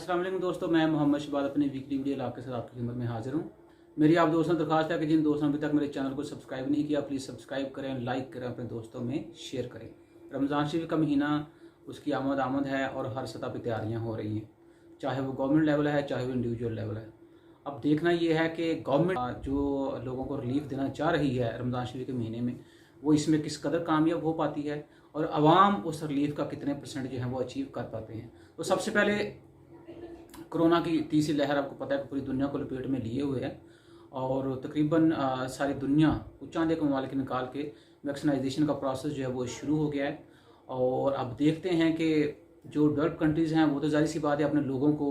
अस्सलाम वालेकुम दोस्तों, मैं मोहम्मद शहबाज अपनी वीकली वीडियो लाके साथ आपकी खिदमत में हाजिर हूँ। मेरी आप दोस्तों से दरख्वास्त है कि जिन दोस्तों ने अभी तक मेरे चैनल को सब्सक्राइब नहीं किया, प्लीज़ सब्सक्राइब करें, लाइक करें, अपने दोस्तों में शेयर करें। रमज़ान शरीफ का महीना, उसकी आमद है और हर सतह पर तैयारियाँ हो रही हैं, चाहे वो गवर्नमेंट लेवल है, चाहे वो इंडिविजुअल लेवल है। अब देखना ये है कि गवर्नमेंट जो लोगों को रिलीफ देना चाह रही है रमज़ान शरीफ के महीने में, वो इसमें किस कदर कामयाब हो पाती है और आवाम उस रिलीफ का कितने % जो है वो अचीव कर पाते हैं। तो सबसे पहले कोरोना की तीसरी लहर आपको पता है कि पूरी दुनिया को लपेट में लिए हुए है और तकरीबन सारी दुनिया को चांदे के ममालिक निकाल के वैक्सीनाइजेशन का प्रोसेस जो है वो शुरू हो गया है। और अब देखते हैं कि जो डेवलप कंट्रीज़ हैं वो तो जाहिर सी बात है अपने लोगों को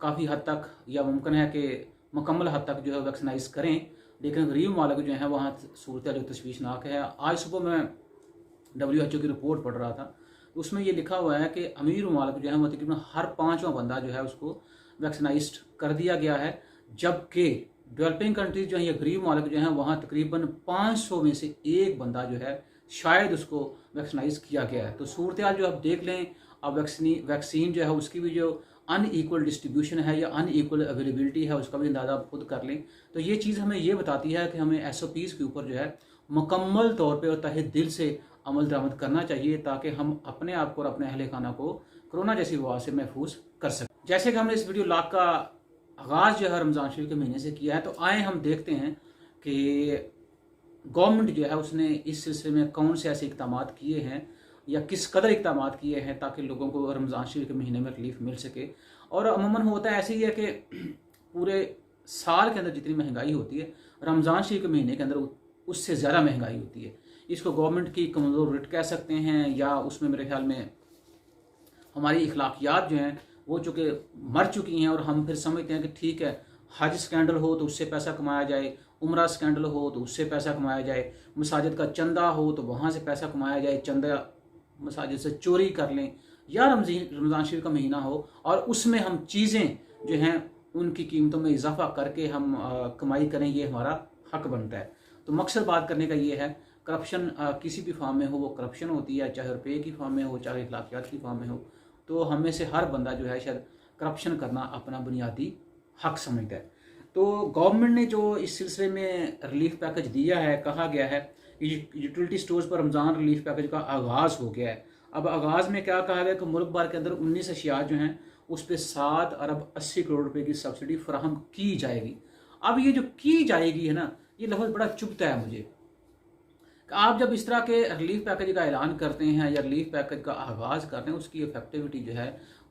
काफ़ी हद तक या मुमकिन है कि मुकम्मल हद तक जो है वैक्सीनाइज करें, लेकिन गरीब ममालिक जो है वहाँ सूरत जो तशवीशनाक है। आज सुबह मैं WHO की रिपोर्ट पढ़ रहा था, उसमें ये लिखा हुआ है कि अमीर ममालिक जो है वो तकरीबन हर 5वां बंदा जो है उसको वैक्सीनाइज्ड कर दिया गया है, जबकि डेवलपिंग कंट्रीज जो है या गरीब ममालिक जो हैं वहाँ तकरीबन 500 में से एक बंदा जो है शायद उसको वैक्सीनाइज किया गया है। तो सूरत हाल जो आप देख लें, अब वैक्सीन जो है उसकी भी जो अनईक्वल डिस्ट्रीब्यूशन है या अनईक्वल अवेलेबिलिटी है उसका भी अंदाज़ा आप खुद कर लें। तो ये चीज़ हमें ये बताती है कि हमें SOPs के ऊपर जो है मुकम्मल तौर पे और तहे दिल से अमल दरामद करना चाहिए, ताकि हम अपने आप को और अपने अहले खाना को कोरोना जैसी वबा से महफूज कर सकें। जैसे कि हमने इस वीडियो लाग का आगाज़ जो है रमज़ान शरीफ के महीने से किया है, तो आए हम देखते हैं कि गवर्नमेंट जो है उसने इस सिलसिले में कौन से ऐसे इक़दाम किए हैं या किस कदर इक़दाम किए हैं ताकि लोगों को रमज़ान शरीफ के महीने में रिलीफ मिल सके। और अमूमन होता है ऐसे ही है कि पूरे साल के अंदर जितनी महंगाई होती है रमज़ान शरीफ के महीने के अंदर उससे ज़्यादा महंगाई होती है। इसको गवर्नमेंट की कमज़ोर रिट कह सकते हैं, या उसमें मेरे ख्याल में हमारी इखलाकियात जो हैं वो चूँकि मर चुकी हैं और हम फिर समझते हैं कि ठीक है, हज स्कैंडल हो तो उससे पैसा कमाया जाए, उम्रा स्कैंडल हो तो उससे पैसा कमाया जाए, मसाजिद का चंदा हो तो वहाँ से पैसा कमाया जाए, चंदा मसाजिद से चोरी कर लें, या रमज़ान शरीफ का महीना हो और उसमें हम चीज़ें जो हैं उनकी कीमतों में इजाफा करके हम कमाई करें, ये हमारा हक बनता है। तो मकसद बात करने का ये है, करप्शन किसी भी फॉर्म में हो, वो करप्शन होती है, चाहे रुपये की फॉर्म में हो, चाहे इखलाकियात की फॉर्म में हो। तो हमें से हर बंदा जो है शायद करप्शन करना अपना बुनियादी हक समझता है। तो गवर्नमेंट ने जो इस सिलसिले में रिलीफ पैकेज दिया है, कहा गया है यूटिलिटी स्टोर्स पर रमज़ान रिलीफ पैकेज का आगाज़ हो गया है। अब आगाज़ में क्या कहा गया कि मुल्क भर के अंदर 19 अशिया जो हैं उस पर 7 अरब 80 करोड़ रुपए की सब्सिडी फराहम की जाएगी। अब ये जो की जाएगी है ना, ये लफ्ज़ बड़ा चुभता है मुझे। आप जब इस तरह के रिलीफ पैकेज का ऐलान करते हैं या रिलीफ पैकेज का आगाज़ करते हैं, उसकी इफेक्टिविटी जो है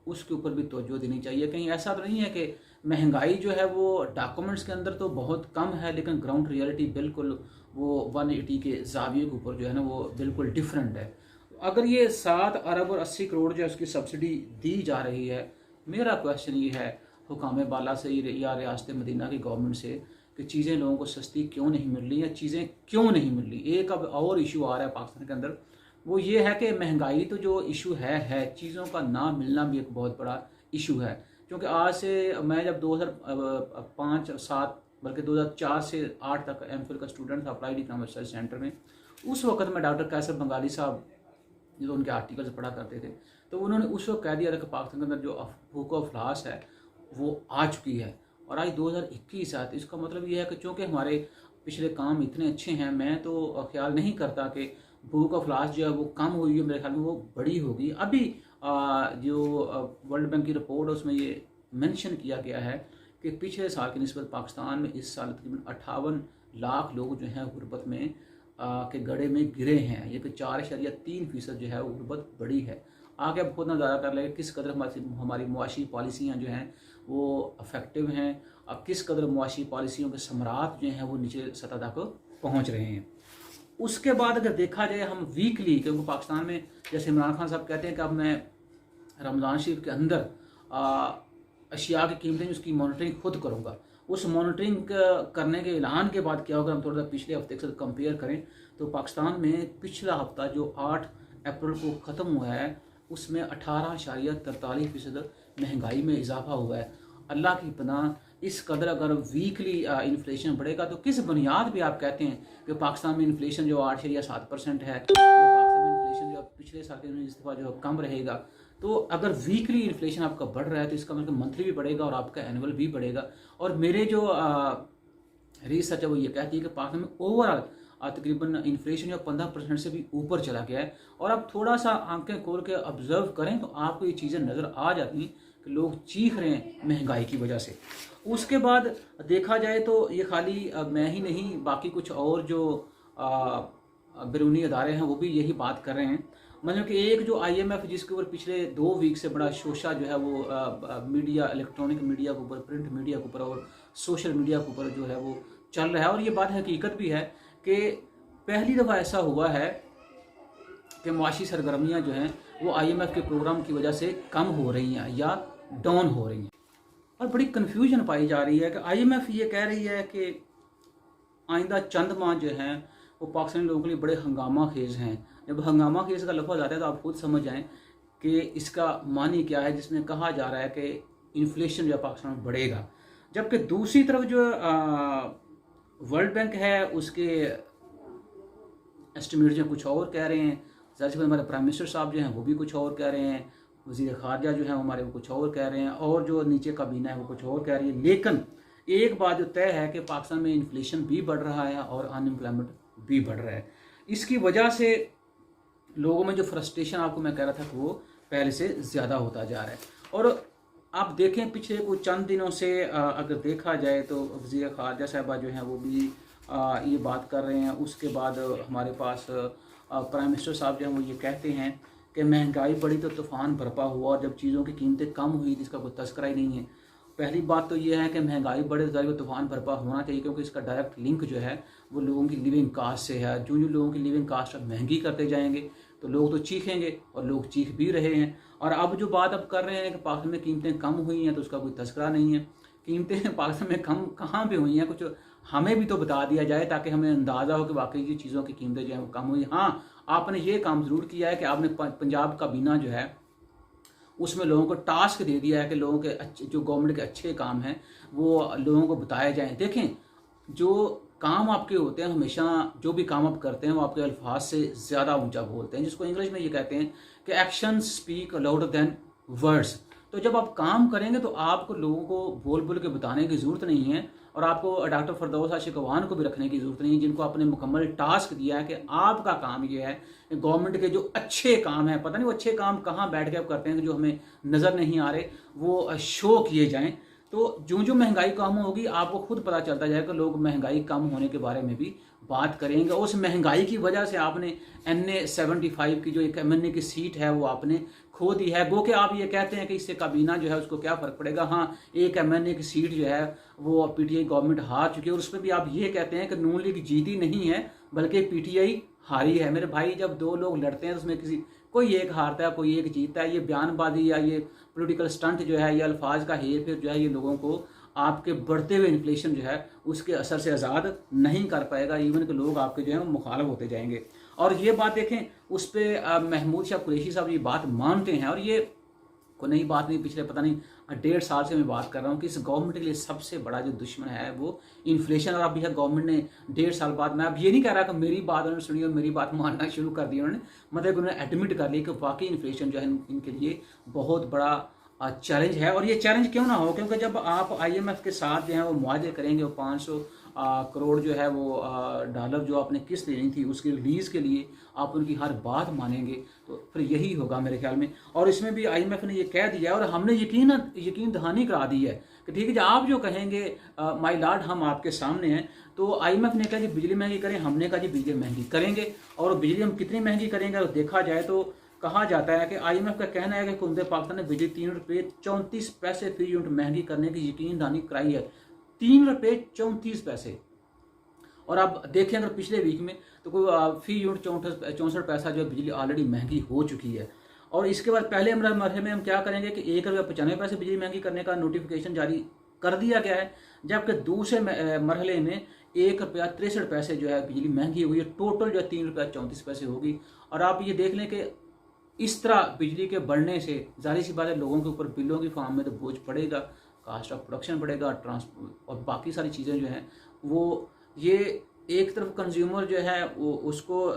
उसके ऊपर भी तवज्जो देनी चाहिए। कहीं ऐसा तो नहीं है कि महंगाई जो है वो डॉक्यूमेंट्स के अंदर तो बहुत कम है, लेकिन ग्राउंड रियलिटी बिल्कुल वो 180 के ज़ाविये के ऊपर जो है ना वो बिल्कुल डिफरेंट है। अगर ये 7 अरब और 80 करोड़ जो है उसकी सब्सिडी दी जा रही है, मेरा क्वेश्चन ये है हुकाम बाला से या रियासत मदीना की गवर्नमेंट से कि चीज़ें लोगों को सस्ती क्यों नहीं मिल रही या चीज़ें क्यों नहीं मिल रही। एक अब और इशू आ रहा है पाकिस्तान के अंदर, वो ये है कि महंगाई तो जो इशू है चीज़ों का ना मिलना भी एक बहुत बड़ा इशू है। क्योंकि आज से मैं जब 2005-7 बल्कि 2004 से 8 तक MPhil का स्टूडेंट था अप्लाइड इकनॉमिक रिसर्च सेंटर में, उस वक्त में डॉक्टर कैसर बंगाली साहब जो उनके आर्टिकल्स पढ़ा करते थे, तो उन्होंने उस वक्त कह दिया था कि पाकिस्तान के अंदर जो भूख अफलास है वो आ चुकी है। और आज 2021 है, तो इसका मतलब ये है कि चूँकि हमारे पिछले काम इतने अच्छे हैं, मैं तो ख्याल नहीं करता कि भूख अफलास जो है वो कम हुई है, मेरे ख्याल में वो बड़ी होगी। अभी जो वर्ल्ड बैंक की रिपोर्ट है उसमें ये मेंशन किया गया है कि पिछले साल की निस्बत पाकिस्तान में इस साल तकरीबन 58 लाख लोग जो हैं गुर्बत में के गड़े में गिरे हैं। ये कि 4.3% जो है वो गुर्बत बड़ी है। आगे अब खुद नज़ारा कर लेंगे किस कदर हमारी मुआशी पॉलिसियाँ जो हैं वो अफेक्टिव हैं, अब किस कदर मुआशी पॉलिसियों के समरात जो हैं वो नीचे सतह तक पहुँच रहे हैं। उसके बाद अगर देखा जाए हम वीकली, क्योंकि पाकिस्तान में जैसे इमरान खान साहब कहते हैं कि अब मैं रमज़ान शरीफ के अंदर अशिया की कीमतें उसकी मॉनिटरिंग खुद करूँगा। उस मॉनिटरिंग करने के ऐलान के बाद क्या होगा, हम थोड़ा सा पिछले हफ्ते के साथ कंपेयर करें तो पाकिस्तान में पिछला हफ्ता जो 8 अप्रैल को ख़त्म हुआ है उसमें 18.43% महंगाई में इजाफा हुआ है। अल्लाह की पनाह, इस कदर अगर वीकली इन्फ्लेशन बढ़ेगा तो किस बुनियाद पे आप कहते हैं कि पाकिस्तान में इन्फ्लेशन जो 8.7% है, पाकिस्तान में इन्फ्लेशन जो पिछले साल के इस दफ़ा जो कम रहेगा, तो अगर वीकली इन्फ्लेशन आपका बढ़ रहा है तो इसका मतलब मंथली भी बढ़ेगा और आपका एनुअल भी बढ़ेगा। और मेरे जो रिसर्च है वो ये कहती है कि पाकिस्तान में ओवरऑल तकरीबन इन्फ्लेशन जो 15% से भी ऊपर चला गया है। और आप थोड़ा सा आंखें खोल के ऑब्जर्व करें तो आपको ये चीज़ें नज़र आ जाती हैं कि लोग चीख रहे हैं महंगाई की वजह से। उसके बाद देखा जाए तो ये खाली मैं ही नहीं, बाकी कुछ और जो बैरूनी अदारे हैं वो भी यही बात कर रहे हैं। मतलब कि एक जो IMF जिसके ऊपर पिछले 2 वीक से बड़ा शोशा जो है वो मीडिया, इलेक्ट्रॉनिक मीडिया के ऊपर, प्रिंट मीडिया के ऊपर और सोशल मीडिया के ऊपर जो है वो चल रहा है। और ये बात हकीकत भी है कि पहली दफ़ा ऐसा हुआ है कि मुआशी सरगर्मियाँ जो हैं वो IMF के प्रोग्राम की वजह से कम हो रही हैं या डाउन हो रही हैं। और बड़ी कन्फ्यूजन पाई जा रही है कि IMF ये कह रही है कि आइंदा चंद माह जो हैं वो पाकिस्तानी लोगों के लिए बड़े हंगामा खेज हैं। जब हंगामा खेज का लफ्ज़ आता है तो आप खुद समझ जाएं कि इसका मानी क्या है, जिसमें कहा जा रहा है कि इन्फ्लेशन जो पाकिस्तान में बढ़ेगा। जबकि दूसरी तरफ जो वर्ल्ड बैंक है उसके एस्टिमेट जो कुछ और कह रहे हैं। ज़ाहिर सी बात हमारे प्राइम मिनिस्टर साहब जो हैं वो भी कुछ और कह रहे हैं, वज़ीर ख़ारजा जो हैं हमारे वो कुछ और कह रहे हैं, और जो नीचे काबीना है वो कुछ और कह रही है। लेकिन एक बात जो तय है कि पाकिस्तान में इन्फ्लेशन भी बढ़ रहा है और अनएम्प्लॉयमेंट भी बढ़ रहा है। इसकी वजह से लोगों में जो फ्रस्ट्रेशन आपको मैं कह रहा था कि वो पहले से ज़्यादा होता जा रहा है। और आप देखें पिछले कुछ चंद दिनों से अगर देखा जाए तो वज़ीर ख़ारजा साहबा जो हैं वो भी ये बात कर रहे हैं। उसके बाद हमारे पास प्राइम मिनिस्टर साहब जो हैं वो ये कहते हैं कि महंगाई बढ़ी तो तूफ़ान बरपा हुआ, और जब चीज़ों की कीमतें कम हुई जिसका कोई तस्करा ही नहीं है। पहली बात तो ये है कि महंगाई बढ़े तो तूफ़ान बरपा होना चाहिए, क्योंकि इसका डायरेक्ट लिंक जो है वो लोगों की लिविंग कास्ट से है। जो लोगों की लिविंग कास्ट अब महंगी करते जाएंगे तो लोग तो चीखेंगे, और लोग चीख भी रहे हैं। और अब जो बात अब कर रहे हैं कि पाकिस्तान में कीमतें कम हुई हैं तो उसका कोई तस्करा नहीं है। कीमतें पाकिस्तान में कम कहाँ पे हुई हैं, कुछ हमें भी तो बता दिया जाए ताकि हमें अंदाज़ा हो कि वाकई ये चीज़ों की कीमतें जो हैं वो कम हुई। हाँ, आपने ये काम ज़रूर किया है कि आपने पंजाब काबीना जो है उसमें लोगों को टास्क दे दिया है कि लोगों के अच्छे, जो गवर्नमेंट के अच्छे काम हैं वो लोगों को बताए जाएं। देखें, जो काम आपके होते हैं, हमेशा जो भी काम आप करते हैं वो आपके अल्फाज से ज़्यादा ऊंचा बोलते हैं, जिसको इंग्लिश में ये कहते हैं कि action speak louder than words. तो जब आप काम करेंगे तो आपको लोगों को बोल बोल के बताने की ज़रूरत नहीं है, और आपको डॉक्टर फरदौस आशिकवान को भी रखने की ज़रूरत नहीं है, जिनको आपने मुकम्मल टास्क दिया है कि आपका काम ये है कि गवर्नमेंट के जो अच्छे काम हैं, पता नहीं वो अच्छे काम कहाँ बैठ के आप करते हैं जो हमें नज़र नहीं आ रहे, वो शो किए जाएँ। तो जो महंगाई कम होगी आपको खुद पता चलता जाएगा, लोग महंगाई कम होने के बारे में भी बात करेंगे। उस महंगाई की वजह से आपने NA 75 की जो एक MNA की सीट है वो आपने खो दी है। गो कि आप ये कहते हैं कि इससे काबीना जो है उसको क्या फ़र्क पड़ेगा। हाँ, एक MNA की सीट जो है वो PTI गवर्नमेंट हार चुकी है, और उस पर भी आप ये कहते हैं कि नून लीग जीती नहीं है बल्कि PTI हारी है। मेरे भाई, जब दो लोग लड़ते हैं तो उसमें कोई एक हारता है कोई एक जीतता है। ये बयानबाजी या ये पॉलिटिकल स्टंट जो है, ये अल्फाज का हेर फेर जो है, ये लोगों को आपके बढ़ते हुए इन्फ्लेशन जो है उसके असर से आज़ाद नहीं कर पाएगा। इवन के लोग आपके जो है वो मुखालिफ होते जाएंगे। और ये बात देखें, उस पर महमूद शाह कुरैशी साहब ये बात मानते हैं, और ये कोई नई बात नहीं, पिछले पता नहीं 1.5 साल से मैं बात कर रहा हूँ कि इस गवर्नमेंट के लिए सबसे बड़ा जो दुश्मन है वो इन्फ्लेशन। और अभी गवर्नमेंट ने 1.5 साल बाद, मैं अब ये नहीं कह रहा कि मेरी बात उन्होंने सुनी और मेरी बात मानना शुरू कर दी उन्होंने, मतलब उन्होंने एडमिट कर लिया कि वाकई इन्फ्लेशन जो है इनके लिए बहुत बड़ा चैलेंज है। और ये चैलेंज क्यों ना हो, क्योंकि जब आप IMF के साथ जो है वो मुआहदे करेंगे, वो 500 करोड़ जो है वो डॉलर जो आपने किस्त लेनी थी उसकी रिलीज़ के लिए आप उनकी हर बात मानेंगे, तो फिर यही होगा मेरे ख्याल में। और इसमें भी IMF ने ये कह दिया और हमने यकीन दहानी करा दी है कि ठीक है जी, आप जो कहेंगे माय लॉर्ड हम आपके सामने हैं। तो IMF ने कहा जी बिजली महंगी करें, हमने कहा जी बिजली महंगी करेंगे। और बिजली हम कितनी महंगी करेंगे, और देखा जाए तो कहा जाता है कि IMF का कहना है कि हुकूमत पाकिस्तान ने बिजली 3 रुपये 34 पैसे फी यूनिट महंगी करने की यकीन दहानी कराई है। 3 रुपये 34 पैसे। और आप देखें अगर पिछले वीक में तो कोई फी यूनिट 64 पैसा जो बिजली ऑलरेडी महंगी हो चुकी है। और इसके बाद पहले मरहले में हम क्या करेंगे कि 1 रुपया 95 पैसे बिजली महंगी करने का नोटिफिकेशन जारी कर दिया गया है, जबकि दूसरे मरहले में 1 रुपया 63 पैसे जो है बिजली महंगी हुई है। टोटल जो है 3 रुपया 34 पैसे होगी। और आप ये देख लें कि इस तरह बिजली के बढ़ने से जाहिर सी बात है लोगों के ऊपर बिलों की फॉर्म में तो बोझ पड़ेगा, कास्ट ऑफ प्रोडक्शन बढ़ेगा, ट्रांसपोर्ट और बाकी सारी चीज़ें जो हैं वो ये एक तरफ कंज्यूमर जो है वो उसको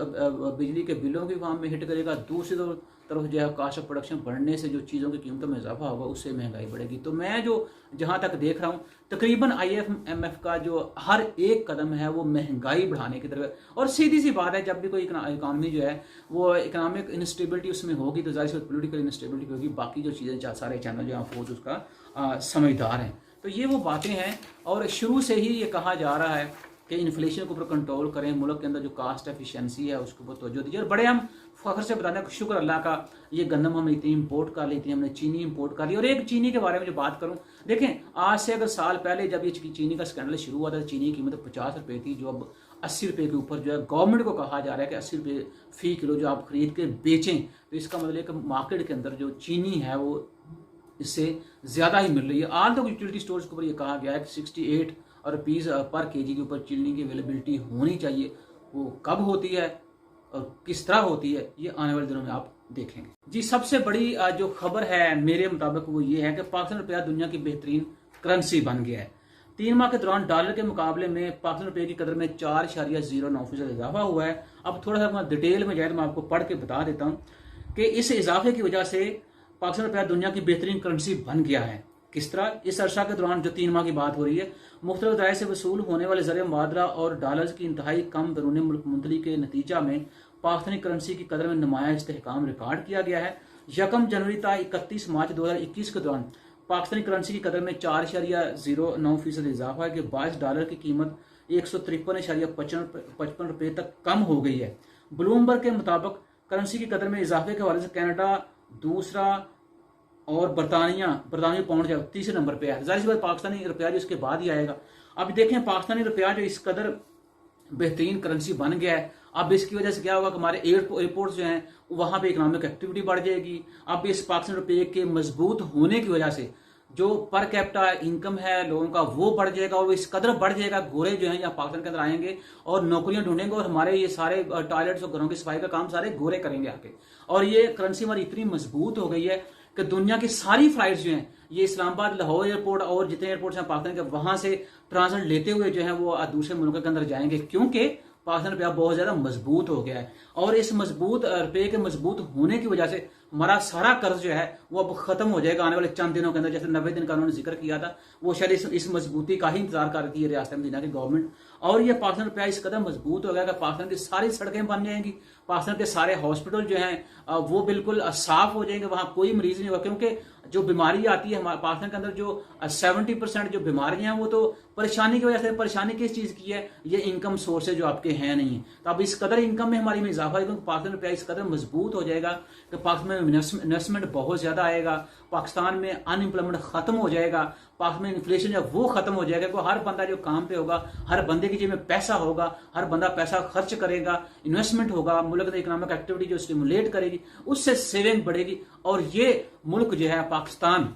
बिजली के बिलों की फॉर्म में हिट करेगा, दूसरी तरफ जो है कास्ट ऑफ प्रोडक्शन बढ़ने से जो चीज़ों की कीमतों में इजाफा होगा उससे महंगाई बढ़ेगी। तो मैं जो जहाँ तक देख रहा हूँ तकरीबन IMF का जो हर एक कदम है वो महंगाई बढ़ाने की तरफ। और सीधी सी बात है, जब भी कोई इकानमी जो है वो इकोनॉमिक इंस्टेबिलिटी उसमें होगी तो जाहिर सी पोलिटिकल इंस्टेबिलिटी होगी। बाकी जो चीज़ें सारे चैनल जो फौज उसका समझदार हैं। तो ये वो बातें हैं और शुरू से ही ये कहा जा रहा है कि इन्फ्लेशन के ऊपर कंट्रोल करें, मुल्क के अंदर जो कास्ट एफिशिएंसी है उसके ऊपर तवज्जो दीजिए। और बड़े हम फख्र से बताने शुक्र अल्लाह का, ये गंदम हम इतनी इंपोर्ट कर लेती हैं, हमने चीनी इंपोर्ट कर ली। और एक चीनी के बारे में जो बात करूं, देखें आज से अगर साल पहले जब ये चीनी का स्कैंडल शुरू हुआ था, चीनी की कीमत 50 रुपये थी, जो अब 80 रुपये के ऊपर जो है गवर्नमेंट को कहा जा रहा है कि 80 रुपये फी किलो जो आप खरीद के बेचें। तो इसका मतलब है कि मार्केट के अंदर जो चीनी है वो इससे ज़्यादा ही मिल रही है। आज तो यूटिलिटी स्टोर्स के ऊपर ये कहा गया है कि 68 रुपीज़ पर केजी के ऊपर चीनी की अवेलेबिलिटी होनी चाहिए। वो कब होती है और किस तरह होती है ये आने वाले दिनों में आप देखेंगे। जी, सबसे बड़ी जो खबर है मेरे मुताबिक वो ये है कि पाकिस्तान रुपया दुनिया की बेहतरीन करेंसी बन गया है। 3 माह के दौरान डॉलर के मुकाबले में पाकिस्तान रुपये की कदर में 4.09% इजाफा हुआ है। अब थोड़ा सा डिटेल में जाए तो मैं आपको पढ़ के बता देता हूँ कि इस इजाफे की वजह से पाकिस्तान रुपया दुनिया की बेहतरीन करेंसी बन गया है। किस तरह? इस अरसा के दौरान जो 3 माह की बात हो रही है, मुख्तलिफ ज़राए से वसूल होने वाले ज़रिए मुबादला और डॉलर्स की इंतहाई कम दरून मुल्क मुंतली के नतीजा में पाकिस्तानी करेंसी की कदर में नुमाया इस्तेहकाम रिकॉर्ड किया गया है। 1 जनवरी तक 31 मार्च 2021 के दौरान पाकिस्तानी करेंसी की कदर में 4.09% इजाफा है कि $22 की कीमत 153.55 रुपये तक कम हो गई है। ब्लूमबर्ग के मुताबिक करेंसी की कदर में इजाफे के हवाले से कनाडा दूसरा और बरतानिया पाउंड जो तीसरे नंबर पे है। जाहिर सी बात पाकिस्तानी रुपया जो इसके बाद ही आएगा। अब देखें पाकिस्तानी रुपया जो इस कदर बेहतरीन करेंसी बन गया है, अब इसकी वजह से क्या होगा कि हमारे एयरपोर्ट जो हैं वहां पे इकोनॉमिक एक्टिविटी बढ़ जाएगी। अब इस पाकिस्तानी रुपये के मजबूत होने की वजह से जो पर कैपिटा इनकम है लोगों का वो बढ़ जाएगा और इस कदर बढ़ जाएगा, गोरे जो हैं यहाँ पाकिस्तान के अंदर आएंगे और नौकरियां ढूंढेंगे और हमारे ये सारे टॉयलेट्स और घरों की सफाई का काम सारे गोरे करेंगे आके। और ये करेंसी हमारी इतनी मजबूत हो गई है कि दुनिया की सारी फ्लाइट्स जो हैं ये इस्लामाबाद, लाहौर एयरपोर्ट और जितने एयरपोर्ट्स हैं पाकिस्तान के, वहां से ट्रांजिट लेते हुए जो है वो दूसरे मुल्कों के अंदर जाएंगे, क्योंकि पाकिस्तान रुपया बहुत ज्यादा मजबूत हो गया है। और इस मजबूत रुपये के मजबूत होने की वजह से हमारा सारा कर्ज जो है वो अब खत्म हो जाएगा आने वाले चंद दिनों के अंदर। जैसे 90 दिन का उन्होंने जिक्र किया था, वो शायद इस मजबूती का ही इंतजार कर रही है रियासत मदीना की गवर्नमेंट। और ये पाकिस्तान रुपया इस कदर मजबूत हो गया कि पाकिस्तान की सारी सड़कें बन जाएंगी, पाकिस्तान के सारे हॉस्पिटल जो हैं वो बिल्कुल साफ हो जाएंगे, वहां कोई मरीज नहीं होगा। क्योंकि जो बीमारी आती है हमारे पाकिस्तान के अंदर जो 70% जो बीमारियां हैं वो तो परेशानी की वजह से। परेशानी किस चीज की है? ये इनकम सोर्सेज जो आपके हैं नहीं है। तो अब इस कदर इनकम में हमारी में इजाफा है क्योंकि पाकिस्तान रुपया इस कदर मजबूत हो जाएगा कि पाकिस्तान में इन्वेस्टमेंट बहुत ज्यादा आएगा, पाकिस्तान में अनएम्प्लॉयमेंट खत्म हो जाएगा, पाकिस्तान में इन्फ्लेशन जो वो खत्म हो जाएगा। तो हर बंदा जो काम पे होगा, हर बंदे की जेब में पैसा होगा, हर बंदा पैसा खर्च करेगा, इन्वेस्टमेंट होगा, मुल्क की इकोनॉमिक एक्टिविटी जो स्टिमुलेट करेगी, उससे सेविंग बढ़ेगी। और ये मुल्क जो है पाकिस्तान,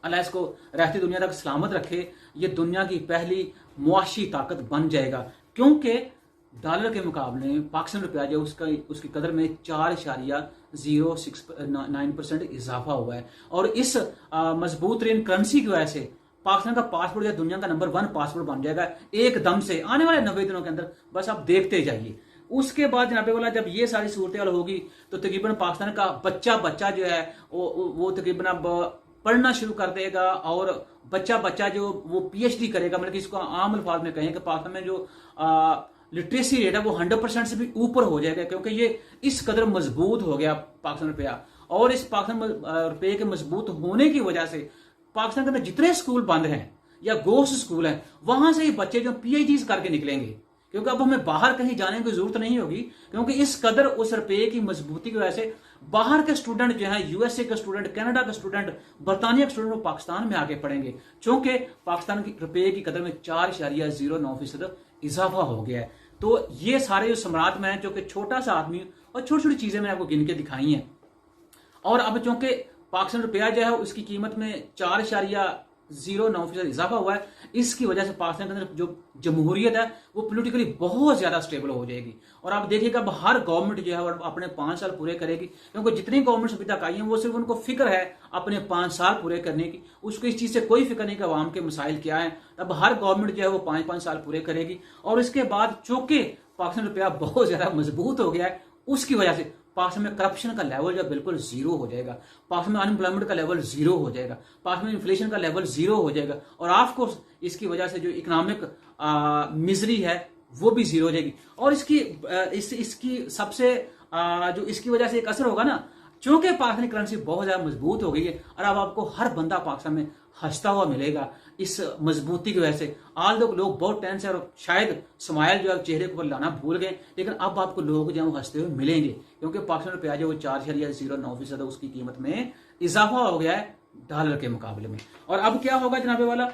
अल्लाह इसको रहती दुनिया तक सलामत रखे, ये दुनिया की पहली मुआशी ताकत बन जाएगा। क्योंकि डॉलर के मुकाबले में पाकिस्तान रुपया जो उसकी कदर में 4.069% इजाफा हुआ है। और इस मजबूत तरीन करेंसी की वजह से पाकिस्तान का पासपोर्ट या दुनिया का नंबर 1 पासपोर्ट बन जाएगा एकदम से आने वाले 90 दिनों के अंदर। बस आप देखते जाइए। उसके बाद जनाबे वाला जब ये सारी सूरत हाल होगी तो तकरीबन पाकिस्तान का बच्चा जो है वो तकरीबन अब पढ़ना शुरू कर देगा और बच्चा जो वो PhD करेगा। मतलब कि इसको आम अल्फाज में कहें कि पाकिस्तान में जो लिटरेसी रेट है वो 100% से भी ऊपर हो जाएगा, क्योंकि ये इस कदर मजबूत हो गया पाकिस्तान रुपया। और इस पाकिस्तान रुपये के मजबूत होने की वजह से पाकिस्तान के अंदर जितने स्कूल बंद हैं या गोस्ट स्कूल हैं वहां से ही बच्चे जो PhDs करके निकलेंगे, क्योंकि अब हमें बाहर कहीं जाने की जरूरत नहीं होगी। क्योंकि इस कदर उस रुपये की मजबूती की वजह से बाहर के स्टूडेंट जो है, USA के स्टूडेंट, कनाडा के स्टूडेंट, बरतानिया के स्टूडेंट वो पाकिस्तान में आके पढ़ेंगे, क्योंकि पाकिस्तान की रुपये की कदर में 4.09% इजाफा हो गया है। तो ये सारे जो सम्राट में है, जो कि छोटा सा आदमी और छोटी छोटी चीजें मैंने आपको गिन के दिखाई हैं। और अब चूंकि पाकिस्तान रुपया जो है उसकी कीमत में 4 0.9% इजाफा हुआ है। इसकी वजह से पाकिस्तान के अंदर जो जमहूरियत है वो पोलिटिकली बहुत ज्यादा स्टेबल हो जाएगी। और आप देखिएगा अब हर गवर्नमेंट जो है वो अपने 5 साल पूरे करेगी, क्योंकि जितनी गवर्नमेंट अभी तक आई हैं वो सिर्फ उनको फिक्र है अपने 5 साल पूरे करने की, उसको इस चीज से कोई फिक्र नहीं कि अवाम के मसाइल क्या है। अब हर गवर्नमेंट जो है वो 5-5 साल पूरे करेगी। और इसके बाद चूंकि पाकिस्तान रुपया बहुत ज्यादा मजबूत हो गया है, उसकी वजह से पाकिस्तान में करप्शन का लेवल जो बिल्कुल जीरो हो जाएगा, पाकिस्तान में अनएम्प्लॉयमेंट का लेवल जीरो हो जाएगा, पाकिस्तान में इन्फ्लेशन का लेवल जीरो हो जाएगा। और ऑफकोर्स इसकी वजह से जो इकोनॉमिक मिजरी है वो भी जीरो हो जाएगी। और इसकी सबसे जो इसकी वजह से एक असर होगा ना, चूंकि पाकिस्तानी करेंसी बहुत ज्यादा मजबूत हो गई है और अब आपको हर बंदा पाकिस्तान में हंसता हुआ मिलेगा इस मजबूती की वजह से। आज लोग बहुत टेंस है और शायद स्माइल जो है चेहरे के ऊपर लाना भूल गए, लेकिन अब आपको लोग जो हंसते हुए मिलेंगे, क्योंकि पाकिस्तान रुपया जो 4.09% उसकी कीमत में इजाफा हो गया है डॉलर के मुकाबले में। और अब क्या होगा जनाबे वाला,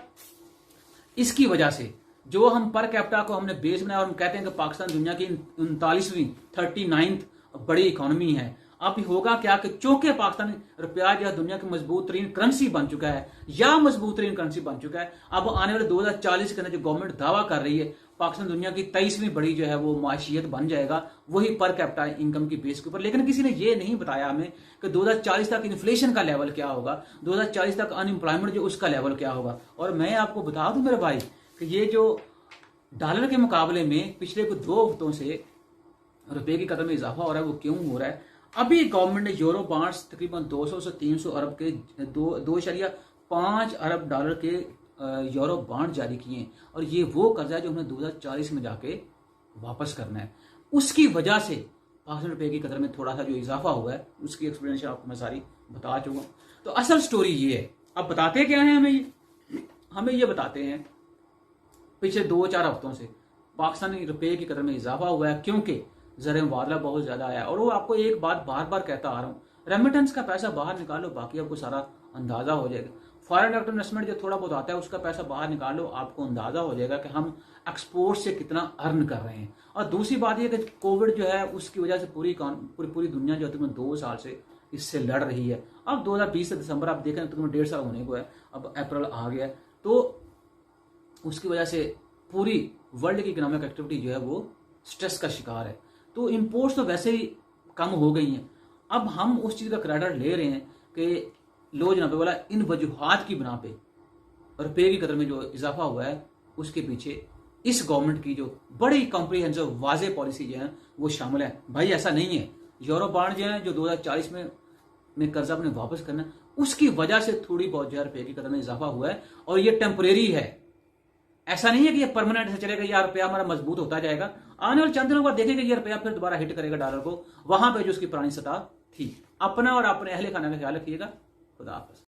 इसकी वजह से जो हम पर कैपिटा को हमने बेस बनाया और हम कहते हैं कि पाकिस्तान दुनिया की 39वीं 39th बड़ी इकोनॉमी है, अब होगा क्या कि चूंकि पाकिस्तान रुपया जो दुनिया की मजबूत तरीन करेंसी बन चुका है या मजबूत तरीन करेंसी बन चुका है, अब आने वाले 2040 के अंदर जो गवर्नमेंट दावा कर रही है पाकिस्तान दुनिया की 23वीं बड़ी जो है वो माशियत बन जाएगा, वही पर कैपिटा इनकम की बेस के ऊपर। लेकिन किसी ने ये नहीं बताया हमें कि 2040 तक इन्फ्लेशन का लेवल क्या होगा, 2040 तक अनएम्प्लॉयमेंट जो उसका लेवल क्या होगा। और मैं आपको बता दूं मेरे भाई कि ये जो डॉलर के मुकाबले में पिछले कुछ 2 हफ्तों से रुपए की कदर में इजाफा हो रहा है, वो क्यों हो रहा है। अभी गवर्नमेंट ने यूरो बॉन्ड्स तकरीबन 200 से 300 अरब के 2.5 अरब डॉलर के यूरो बॉन्ड जारी किए हैं। और ये वो कर्जा है जो हमें 2040 में जाके वापस करना है। उसकी वजह से पाकिस्तान रुपए की कदर में थोड़ा सा जो इजाफा हुआ है उसकी एक्सप्लेनेशन आपको मैं सारी बता चुका हूं। तो असल स्टोरी ये है। अब बताते क्या है हमें ये बताते हैं पिछले 2-4 हफ्तों से पाकिस्तानी रुपए की कदर में इजाफा हुआ है, क्योंकि ज़र मुबादला बहुत ज्यादा आया। और वो आपको एक बात बार बार कहता आ रहा हूँ, रेमिटेंस का पैसा बाहर निकालो, बाकी आपको सारा अंदाजा हो जाएगा। फॉरेन डायरेक्ट इन्वेस्टमेंट जो थोड़ा बहुत आता है उसका पैसा बाहर निकालो, आपको अंदाजा हो जाएगा कि हम एक्सपोर्ट से कितना अर्न कर रहे हैं। और दूसरी बात यह कि कोविड जो है उसकी वजह से पूरी दुनिया जो तकरीबन 2 साल से इससे लड़ रही है। अब 2020 से दिसंबर आप देखें तकरीबन 1.5 साल होने को है, अब अप्रैल आ गया, तो उसकी वजह से पूरी वर्ल्ड की इकोनॉमिक एक्टिविटी जो है वो स्ट्रेस का शिकार है। तो इंपोर्ट्स तो वैसे ही कम हो गई हैं। अब हम उस चीज़ का क्रेडिट ले रहे हैं कि लो जनाबे वाला इन वजूहात की बिना पे रुपये की कदर में जो इजाफा हुआ है उसके पीछे इस गवर्नमेंट की जो बड़ी कॉम्प्रिहेंसिव वाजे पॉलिसी जो है वो शामिल है। भाई ऐसा नहीं है, यूरो बॉन्ड जो है जो 2040 में कर्जा अपने वापस करना है उसकी वजह से थोड़ी बहुत जो है रुपये की कदर में इजाफा हुआ है और ये टेम्परेरी है। ऐसा नहीं है कि ये परमानेंट से चलेगा, यार रुपया हमारा मजबूत होता जाएगा। आने वाले चंद दिनों बाद देखेंगे ये रुपया फिर दोबारा हिट करेगा डॉलर को, वहां पे जो उसकी पुरानी सतह थी। अपना और अपने अहले खाना का ख्याल रखिएगा। खुदा हाफिज़।